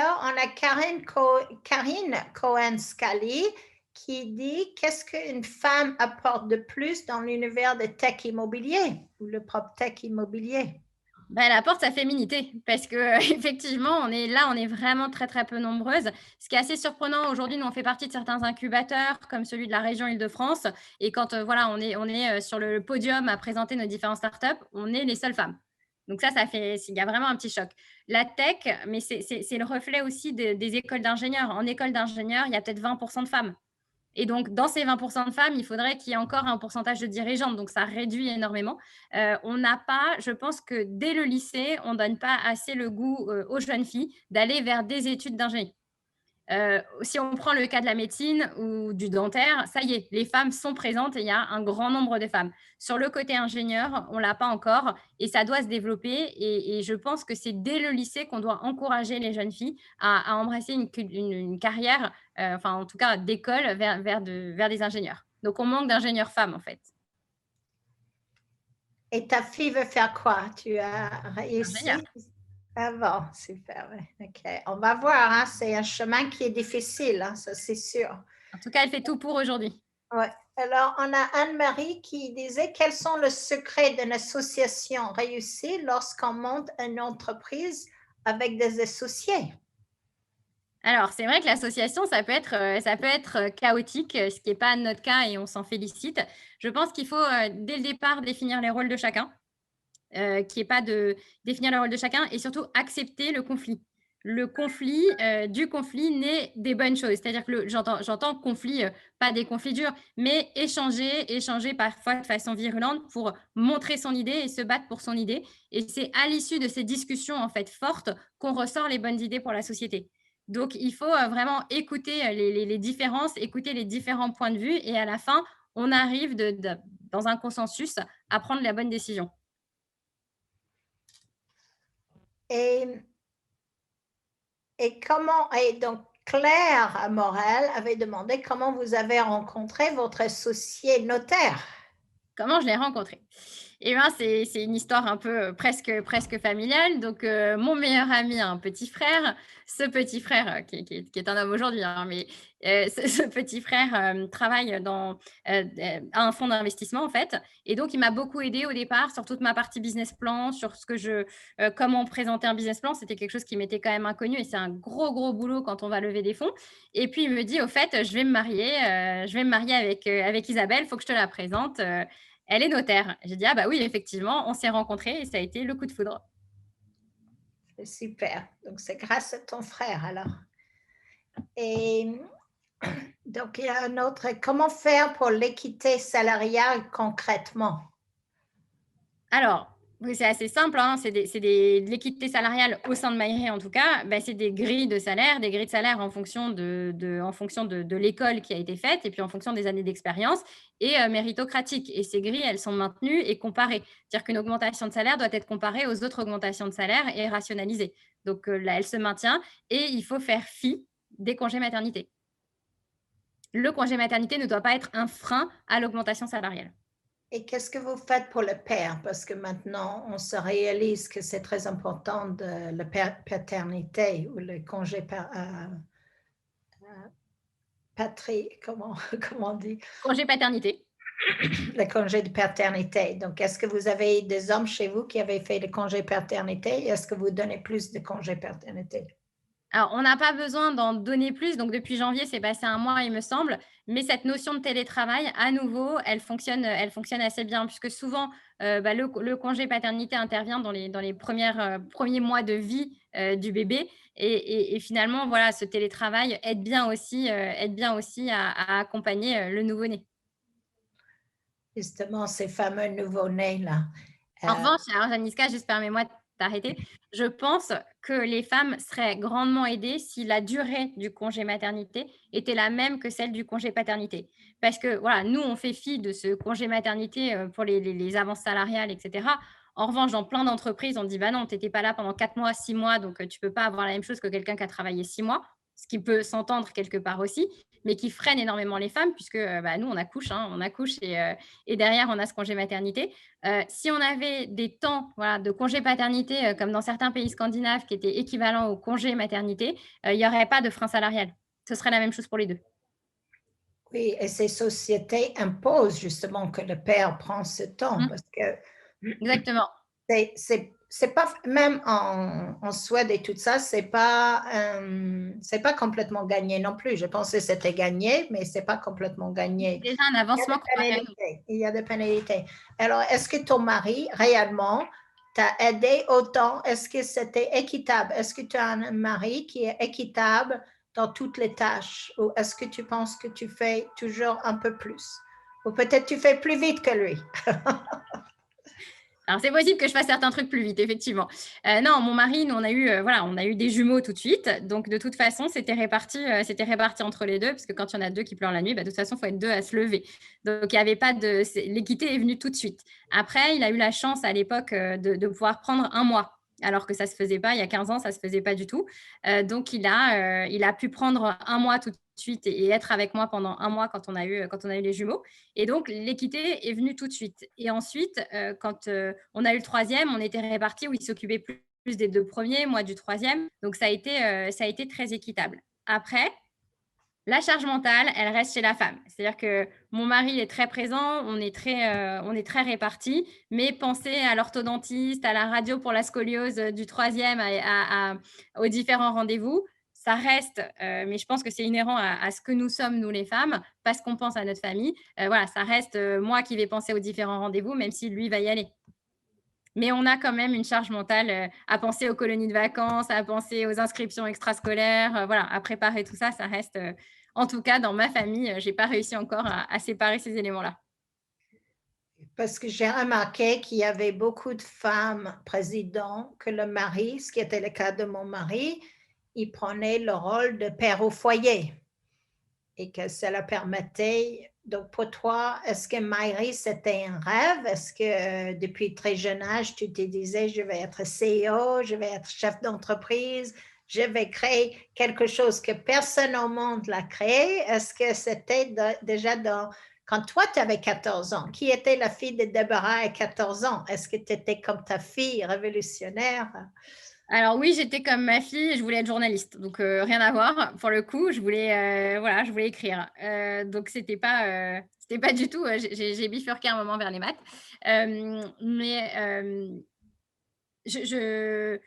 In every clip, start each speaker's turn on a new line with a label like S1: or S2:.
S1: Alors, on a Karine Cohen-Scali qui dit qu'est-ce qu'une femme apporte de plus dans l'univers de tech immobilier ou le propre tech immobilier?
S2: Bah, elle apporte sa féminité parce que effectivement, on est vraiment très, très peu nombreuses. Ce qui est assez surprenant aujourd'hui, nous, on fait partie de certains incubateurs comme celui de la région Île-de-France et quand, voilà, on est sur le podium à présenter nos différentes startups, on est les seules femmes. Donc ça fait il y a vraiment un petit choc. La tech, mais c'est le reflet aussi des écoles d'ingénieurs. En école d'ingénieurs, il y a peut-être 20 de femmes. Et donc, dans ces 20 de femmes, il faudrait qu'il y ait encore un pourcentage de dirigeantes, donc ça réduit énormément. On n'a pas je pense que dès le lycée, on donne pas assez le goût, aux jeunes filles d'aller vers des études d'ingénierie. Si on prend le cas de la médecine ou du dentaire, ça y est, les femmes sont présentes et il y a un grand nombre de femmes. Sur le côté ingénieur, on l'a pas encore et ça doit se développer et je pense que c'est dès le lycée qu'on doit encourager les jeunes filles à embrasser une carrière, enfin, en tout cas, d'école vers des ingénieurs. Donc on manque d'ingénieurs femmes, en fait.
S1: Et ta fille veut faire quoi? Tu as
S2: Ingénieurs.
S1: réussi? Ah bon, super, ouais. OK. On va voir, hein, c'est un chemin qui est difficile, hein, ça c'est sûr.
S2: En tout cas, elle fait tout pour aujourd'hui.
S1: Ouais. Alors, on a Anne-Marie qui disait quels sont les secrets d'une association réussie lorsqu'on monte une entreprise avec des associés?
S2: Alors, c'est vrai que l'association, ça peut être, chaotique, ce qui est pas notre cas et on s'en félicite. Je pense qu'il faut, dès le départ, définir les rôles de chacun, qu'il y ait pas de définir le rôle de chacun et surtout accepter le conflit. Le conflit, du conflit naît des bonnes choses. C'est-à-dire que j'entends conflit, pas des conflits durs, mais échanger parfois de façon virulente pour montrer son idée et se battre pour son idée et c'est à l'issue de ces discussions, en fait, fortes qu'on ressort les bonnes idées pour la société. Donc il faut, vraiment écouter, les différences, écouter les différents points de vue et à la fin, on arrive dans un consensus à prendre la bonne décision.
S1: Et, et donc Claire Morel avait demandé comment vous avez rencontré votre associé notaire.
S2: Comment je l'ai rencontré? Eh ben, c'est une histoire un peu, presque familiale. Donc, mon meilleur ami a un petit frère. Ce petit frère, qui est un homme aujourd'hui, hein, mais, ce petit frère, travaille à un fonds d'investissement, en fait et donc il m'a beaucoup aidée au départ sur toute ma partie business plan, sur ce que comment présenter un business plan. C'était quelque chose qui m'était quand même inconnu et c'est un gros, gros boulot quand on va lever des fonds et puis il me dit: «Au fait, je vais me marier avec Isabelle, il faut que je te la présente, elle est notaire». J'ai dit: «Ah bah oui, effectivement», on s'est rencontrés et ça a été le coup de foudre.
S1: C'est super. Donc c'est grâce à ton frère alors. Et donc il y a un autre. Comment faire pour l'équité salariale concrètement?
S2: Alors, oui, c'est assez simple, hein, de l'équité salariale au sein de Maïré en tout cas, bah, c'est des grilles de salaire, en fonction de l'école qui a été faite et puis en fonction des années d'expérience et méritocratiques et ces grilles, elles sont maintenues et comparées. C'est-à-dire qu'une augmentation de salaire doit être comparée aux autres augmentations de salaire et rationalisée. Donc là, elle se maintient et il faut faire fi des congés maternité. Le congé maternité ne doit pas être un frein à l'augmentation salariale.
S1: Et qu'est-ce que vous faites pour le père? Parce que maintenant, on se réalise que c'est très important de la paternité ou le congé comment, comment on dit?
S2: Congé paternité.
S1: Le congé de paternité. Donc, est-ce que vous avez des hommes chez vous qui avaient fait le congé paternité? Est-ce que vous donnez plus de congé paternité?
S2: Alors, on n'a pas besoin d'en donner plus, donc depuis janvier, c'est passé à 1 mois, il me semble. Mais cette notion de télétravail, à nouveau, elle fonctionne assez bien puisque souvent, bah, le congé paternité intervient dans les premiers mois de vie, du bébé et finalement, voilà, ce télétravail aide bien aussi à accompagner, le nouveau-né.
S1: Justement, ces fameux nouveau-nés-là.
S2: En
S1: Euh,
S2: revanche, alors Janiska, juste permets-moi de t'arrêter. Je pense que les femmes seraient grandement aidées si la durée du congé maternité était la même que celle du congé paternité. Parce que voilà, nous, on fait fi de ce congé maternité, pour les avances salariales et cetera. En revanche, dans plein d'entreprises, on dit: «Bah non, tu étais pas là pendant 4 mois, 6 mois, donc tu peux pas avoir la même chose que quelqu'un qui a travaillé 6 mois», ce qui peut s'entendre quelque part aussi. mais qui freine énormément les femmes puisque bah, nous, on accouche et derrière, on a ce congé maternité. Si on avait des temps voilà, de congé paternité, comme dans certains pays scandinaves, qui étaient équivalents au congé maternité, il n'y aurait pas de frein salarial. Ce serait la même chose pour les deux.
S1: Oui, et ces sociétés imposent justement que le père prend ce temps
S2: Mmh,
S1: parce que
S2: exactement.
S1: c'est pas même en Suède et tout ça, c'est pas complètement gagné non plus. Je pensais que c'était gagné, mais c'est pas complètement gagné.
S2: C'est déjà un
S1: Il y a
S2: avancement
S1: des
S2: comparé à nous.
S1: pénalités. Il y a des pénalités. Alors, est-ce que ton mari réellement t'a aidé autant? Est-ce que c'était équitable? Est-ce que tu as un mari qui est équitable dans toutes les tâches? Ou est-ce que tu penses que tu fais toujours un peu plus? Ou peut-être tu fais plus vite que lui?
S2: Alors, c'est possible que je fasse certains trucs plus vite, effectivement. Non, mon mari, nous, voilà, on a eu des jumeaux tout de suite. Donc, de toute façon, c'était réparti entre les deux, parce que quand il y en a deux qui pleurent la nuit, bah, de toute façon, il faut être deux à se lever. Donc, il y avait pas de. L'équité est venue tout de suite. Après, il a eu la chance à l'époque de pouvoir prendre un mois. Alors que ça se faisait pas, il y a 15 ans, ça se faisait pas du tout. Donc, il a pu prendre un mois tout de suite et être avec moi pendant un mois quand on a eu les jumeaux. Et donc, l'équité est venue tout de suite. Et ensuite, quand on a eu le troisième, on était répartis où il s'occupait plus des deux premiers, moi du troisième. Donc, ça a été très équitable. Après, la charge mentale, elle reste chez la femme. C'est-à-dire que mon mari est très présent, on est très répartis, mais penser à l'orthodontiste, à la radio pour la scoliose du troisième, aux différents rendez-vous, ça reste, mais je pense que c'est inhérent à ce que nous sommes, nous les femmes, parce qu'on pense à notre famille. Voilà, ça reste moi qui vais penser aux différents rendez-vous, même si lui va y aller. Mais on a quand même une charge mentale à penser aux colonies de vacances, à penser aux inscriptions extrascolaires, voilà, à préparer tout ça, ça reste, en tout cas dans ma famille, j'ai pas réussi encore à séparer ces éléments-là.
S1: Parce que j'ai remarqué qu'il y avait beaucoup de femmes présidents que le mari, ce qui était le cas de mon mari, il prenait le rôle de père au foyer et que ça leur permettait. Donc pour toi, est-ce que Maïri, c'était un rêve? Est-ce que depuis très jeune âge, tu te disais, je vais être CEO, je vais être chef d'entreprise, je vais créer quelque chose que personne au monde l'a créé? Est-ce que c'était déjà dans... Quand toi, tu avais 14 ans, qui était la fille de Deborah à 14 ans? Est-ce que tu étais comme ta fille révolutionnaire?
S2: Alors oui, j'étais comme ma fille, je voulais être journaliste, donc rien à voir. Pour le coup, voilà, je voulais écrire. Donc c'était pas du tout, j'ai bifurqué un moment vers les maths. Mais je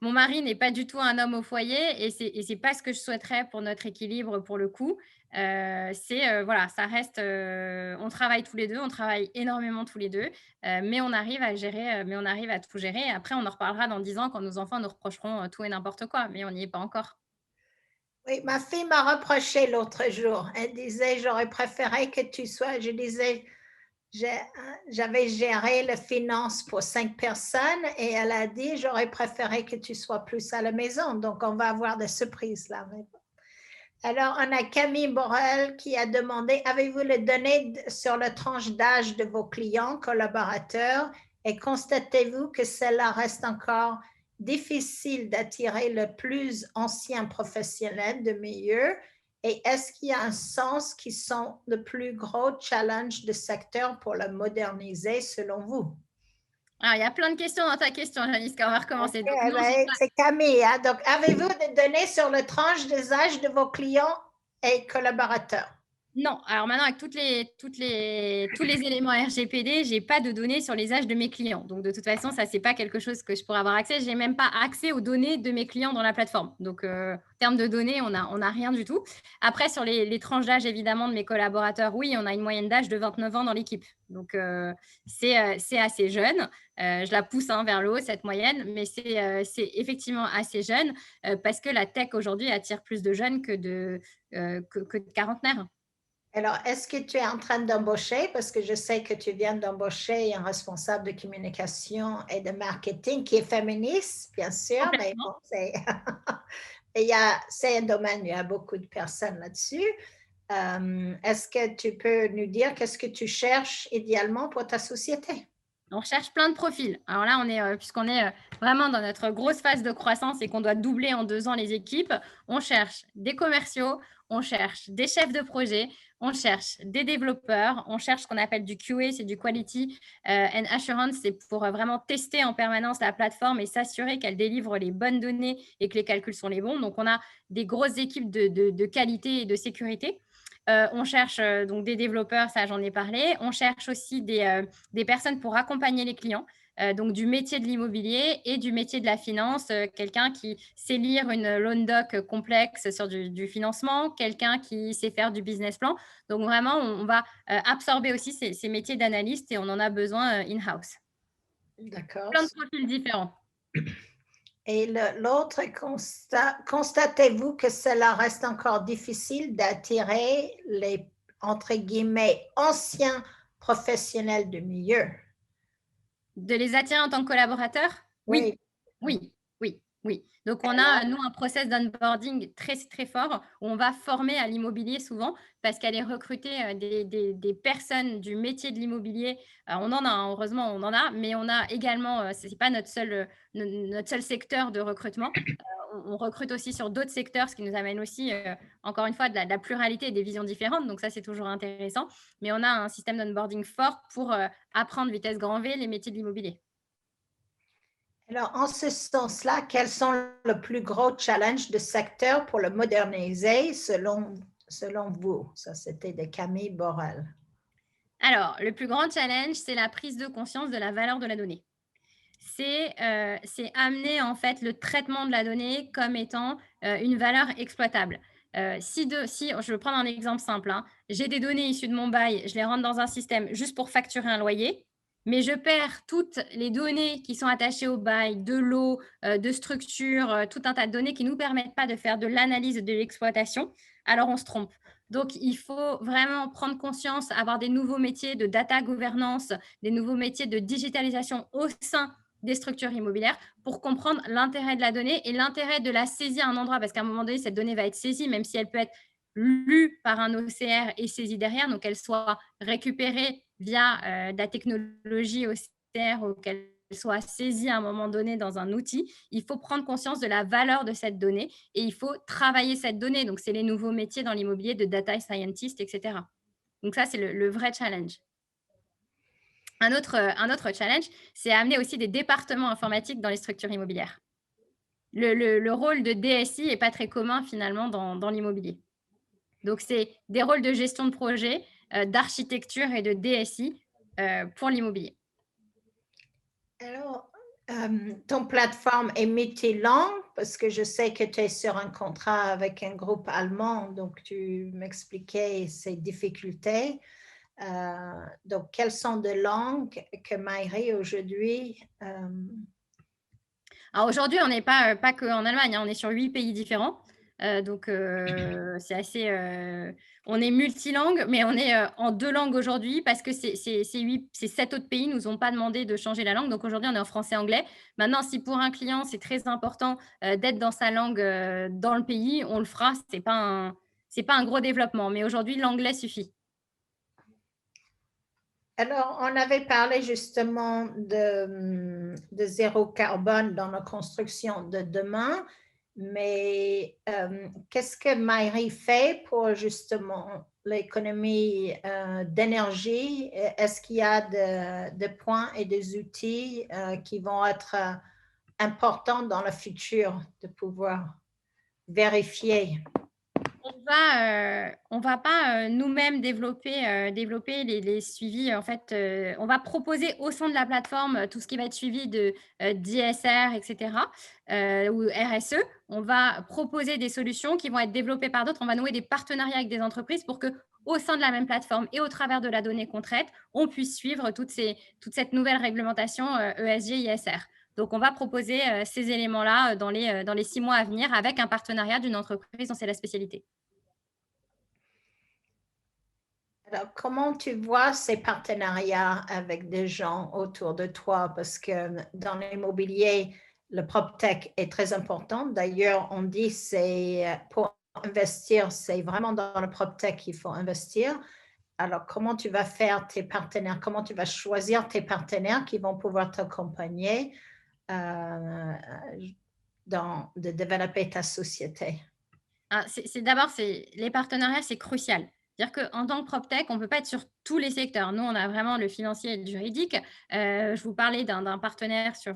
S2: mon mari n'est pas du tout un homme au foyer et c'est pas ce que je souhaiterais pour notre équilibre, pour le coup. Voilà, ça reste, on travaille tous les 2, on travaille énormément tous les 2, mais on arrive à gérer, mais on arrive à tout gérer. Après, on en reparlera dans 10 ans quand nos enfants nous reprocheront, tout et n'importe quoi, mais on n'y est pas encore.
S1: Oui, ma fille m'a reproché l'autre jour. Elle disait, j'aurais préféré que tu sois, je disais, j'avais géré les finances pour 5 personnes et elle a dit, j'aurais préféré que tu sois plus à la maison. Donc, on va avoir des surprises là. Alors, on a Camille Borel qui a demandé, avez-vous les données sur la tranche d'âge de vos clients, collaborateurs, et constatez-vous que cela reste encore difficile d'attirer le plus ancien professionnel de milieu? Et est-ce qu'il y a un sens qui sont le plus gros challenge de secteur pour le moderniser selon vous?
S2: Alors, il y a plein de questions dans ta question, Janiska, on va
S1: Ok,
S2: recommencer. Donc non, j'ai pas.
S1: c'est Camille, hein. Donc, avez-vous des données sur le tranche des âges de vos clients et collaborateurs?
S2: Non, alors maintenant avec tous les éléments RGPD, j'ai pas de données sur les âges de mes clients. Donc de toute façon, ça, c'est pas quelque chose que je pourrais avoir accès. J'ai même pas accès aux données de mes clients dans la plateforme. Donc en termes de données, on a rien du tout. Après sur les tranches d'âge évidemment de mes collaborateurs, oui, on a une moyenne d'âge de 29 ans dans l'équipe. Donc c'est assez jeune. Je la pousse, hein, vers le haut cette moyenne, mais c'est effectivement assez jeune, parce que la tech aujourd'hui attire plus de jeunes que de quarantenaires.
S1: Alors, est-ce que tu es en train d'embaucher? Parce que je sais que tu viens d'embaucher un responsable de communication et de marketing qui est féministe, bien sûr, mais
S2: Complètement.
S1: bon, c'est un domaine, il y a beaucoup de personnes là-dessus. Est-ce que tu peux nous dire qu'est-ce que tu cherches idéalement pour ta société?
S2: On cherche plein de profils. Alors là, puisqu'on est vraiment dans notre grosse phase de croissance et qu'on doit doubler en 2 ans les équipes, on cherche des commerciaux, on cherche des chefs de projet, on cherche des développeurs, on cherche ce qu'on appelle du QA, c'est du Quality and Assurance, c'est pour vraiment tester en permanence la plateforme et s'assurer qu'elle délivre les bonnes données et que les calculs sont les bons. Donc, on a des grosses équipes de qualité et de sécurité. On cherche donc des développeurs, ça j'en ai parlé. On cherche aussi des personnes pour accompagner les clients, donc du métier de l'immobilier et du métier de la finance, quelqu'un qui sait lire une loan doc complexe sur du financement, quelqu'un qui sait faire du business plan. Donc vraiment, on va absorber aussi ces métiers d'analyste et on en a besoin in-house.
S1: D'accord.
S2: Plein de profils différents.
S1: Et l'autre constatez-vous que cela reste encore difficile d'attirer les, entre guillemets, anciens professionnels du milieu?
S2: De les attirer en tant que collaborateurs? Oui,
S1: Oui.
S2: oui, oui, oui. Donc, on a, nous, un process d'onboarding très, très fort où on va former à l'immobilier souvent parce qu'aller recruter des personnes du métier de l'immobilier, on en a, hein, heureusement, on en a, mais on a également, ce n'est pas notre seul secteur de recrutement. On recrute aussi sur d'autres secteurs, ce qui nous amène aussi, encore une fois, de la pluralité et des visions différentes. Donc, ça, c'est toujours intéressant. Mais on a un système d'onboarding fort pour apprendre vitesse grand V les métiers de l'immobilier.
S1: Alors, en ce sens-là, quels sont les plus gros challenges de secteur pour le moderniser selon vous? Ça, c'était de Camille Borel.
S2: Alors, le plus grand challenge, c'est la prise de conscience de la valeur de la donnée. C'est amener en fait le traitement de la donnée comme étant une valeur exploitable. Si je vais prendre un exemple simple, hein, j'ai des données issues de mon bail, je les rentre dans un système juste pour facturer un loyer, mais je perds toutes les données qui sont attachées au bail, de l'eau, de structure, tout un tas de données qui ne nous permettent pas de faire de l'analyse de l'exploitation, alors on se trompe. Donc, il faut vraiment prendre conscience, avoir des nouveaux métiers de data gouvernance, des nouveaux métiers de digitalisation au sein des structures immobilières pour comprendre l'intérêt de la donnée et l'intérêt de la saisie à un endroit, parce qu'à un moment donné, cette donnée va être saisie, même si elle peut être lue par un OCR et saisie derrière, donc qu'elle soit récupérée via de la technologie OCR ou qu'elle soit saisie à un moment donné dans un outil, il faut prendre conscience de la valeur de cette donnée et il faut travailler cette donnée. Donc, c'est les nouveaux métiers dans l'immobilier de data scientist, etc. Donc, ça, c'est le vrai challenge. Un autre challenge, c'est amener aussi des départements informatiques dans les structures immobilières. Le rôle de DSI n'est pas très commun finalement dans l'immobilier. Donc, c'est des rôles de gestion de projet, d'architecture et de DSI pour l'immobilier.
S1: Alors, ton plateforme est multilangue parce que je sais que tu es sur un contrat avec un groupe allemand, donc tu m'expliquais ces difficultés. Donc, quelles sont les langues que Maïri aujourd'hui
S2: Alors aujourd'hui, on n'est pas qu'en Allemagne, hein, on est sur 8 pays différents. Donc, c'est assez. On est multilingue, mais on est en 2 langues aujourd'hui parce que ces 7 autres pays ne nous ont pas demandé de changer la langue. Donc aujourd'hui, on est en français-anglais. Maintenant, si pour un client, c'est très important d'être dans sa langue dans le pays, on le fera. C'est pas un gros développement, mais aujourd'hui, l'anglais suffit.
S1: Alors, on avait parlé justement de zéro carbone dans la construction de demain, mais qu'est-ce que Maïri fait pour justement l'économie d'énergie? Est-ce qu'il y a des points et des outils qui vont être importants dans le futur de pouvoir vérifier?
S2: On va pas nous-mêmes développer les suivis. En fait, on va proposer au sein de la plateforme tout ce qui va être suivi d'ISR, etc., ou RSE. On va proposer des solutions qui vont être développées par d'autres. On va nouer des partenariats avec des entreprises pour que, au sein de la même plateforme et au travers de la donnée qu'on traite, on puisse suivre toute cette nouvelle réglementation ESG, ISR. Donc, on va proposer ces éléments-là dans les 6 mois à venir avec un partenariat d'une entreprise dont c'est la spécialité.
S1: Alors, comment tu vois ces partenariats avec des gens autour de toi? Parce que dans l'immobilier, le PropTech est très important. D'ailleurs, on dit c'est pour investir, c'est vraiment dans le PropTech qu'il faut investir. Alors, comment tu vas faire tes partenaires? Comment tu vas choisir tes partenaires qui vont pouvoir t'accompagner euh, de développer ta société?
S2: Ah, d'abord, les partenariats, c'est crucial. C'est-à-dire qu'en tant que PropTech, on ne peut pas être sur tous les secteurs. Nous, on a vraiment le financier et le juridique. Je vous parlais d'un partenaire sur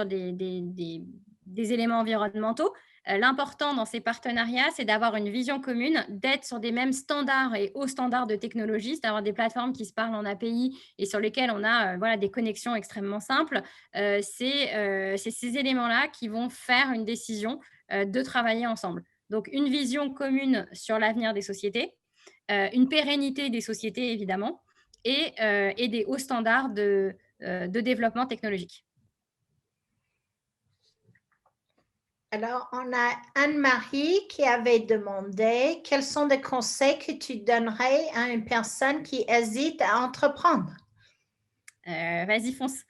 S2: des éléments environnementaux. L'important dans ces partenariats, c'est d'avoir une vision commune, d'être sur des mêmes standards et hauts standards de technologie, c'est d'avoir des plateformes qui se parlent en API et sur lesquelles on a voilà, des connexions extrêmement simples. C'est ces éléments-là qui vont faire une décision de travailler ensemble. Donc, une vision commune sur l'avenir des sociétés, une pérennité des sociétés, évidemment, et des hauts standards de développement technologique.
S1: Alors, on a Anne-Marie qui avait demandé quels sont des conseils que tu donnerais à une personne qui hésite à entreprendre?
S2: Vas-y, fonce.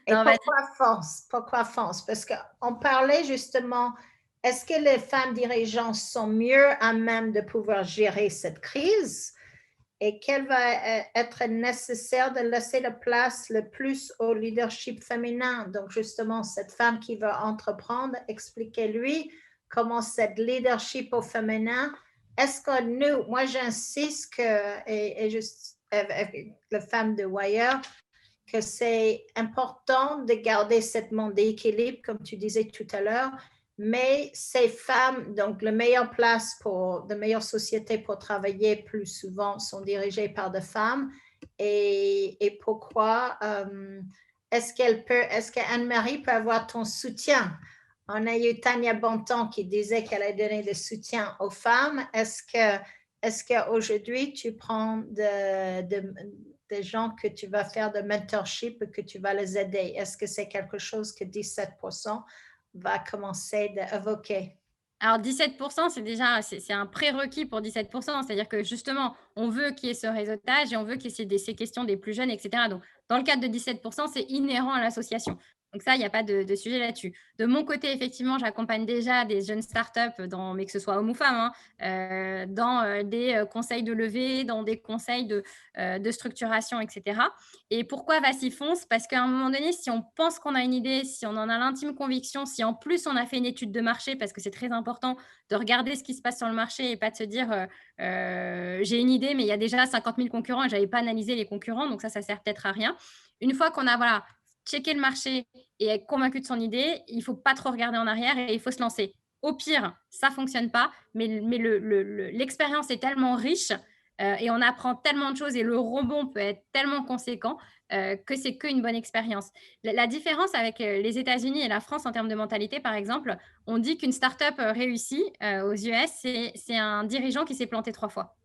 S1: Et
S2: Non, vas-y.
S1: pourquoi fonce? Pourquoi fonce? Parce qu'on parlait justement, est-ce que les femmes dirigeantes sont mieux à même de pouvoir gérer cette crise? Et quel va être nécessaire de laisser la place le plus au leadership féminin? Donc, justement, cette femme qui veut entreprendre, expliquez-lui comment cette leadership au féminin, est-ce que nous, moi j'insiste que, et juste avec la femme de Wire, que c'est important de garder cette monde d'équilibre, comme tu disais tout à l'heure, mais ces femmes, donc la meilleure place pour, de meilleures sociétés pour travailler plus souvent sont dirigées par des femmes. Et pourquoi est-ce qu'Anne-Marie peut avoir ton soutien? On a eu Tania Bontemps qui disait qu'elle a donné le soutien aux femmes. Est-ce qu'aujourd'hui, tu prends des gens que tu vas faire de mentorship et que tu vas les aider? Est-ce que c'est quelque chose que 17% va commencer d'évoquer?
S2: Alors 17%, c'est déjà c'est un prérequis pour 17%. C'est-à-dire que justement, on veut qu'il y ait ce réseautage et on veut qu'il y ait ces questions des plus jeunes, et cetera. Donc, dans le cadre de 17%, c'est inhérent à l'association. Donc ça, il n'y a pas de sujet là-dessus. De mon côté, effectivement, j'accompagne déjà des jeunes startups, mais que ce soit hommes ou femmes, dans des conseils de levée, dans des conseils de structuration, etc. Et pourquoi Vas-y Fonce? Parce qu'à un moment donné, si on pense qu'on a une idée, si on en a l'intime conviction, si en plus on a fait une étude de marché, parce que c'est très important de regarder ce qui se passe sur le marché et pas de se dire j'ai une idée, mais il y a déjà 50 000 concurrents et je n'avais pas analysé les concurrents, donc ça sert peut-être à rien. Une fois qu'on a voilà, checké le marché et être convaincu de son idée, il ne faut pas trop regarder en arrière et il faut se lancer. Au pire, ça ne fonctionne pas, mais l'expérience est tellement riche et on apprend tellement de choses et le rebond peut être tellement conséquent que c'est qu'une bonne expérience. La différence avec les États-Unis et la France en termes de mentalité, par exemple, on dit qu'une start-up réussie aux US, c'est un dirigeant qui s'est planté 3 fois.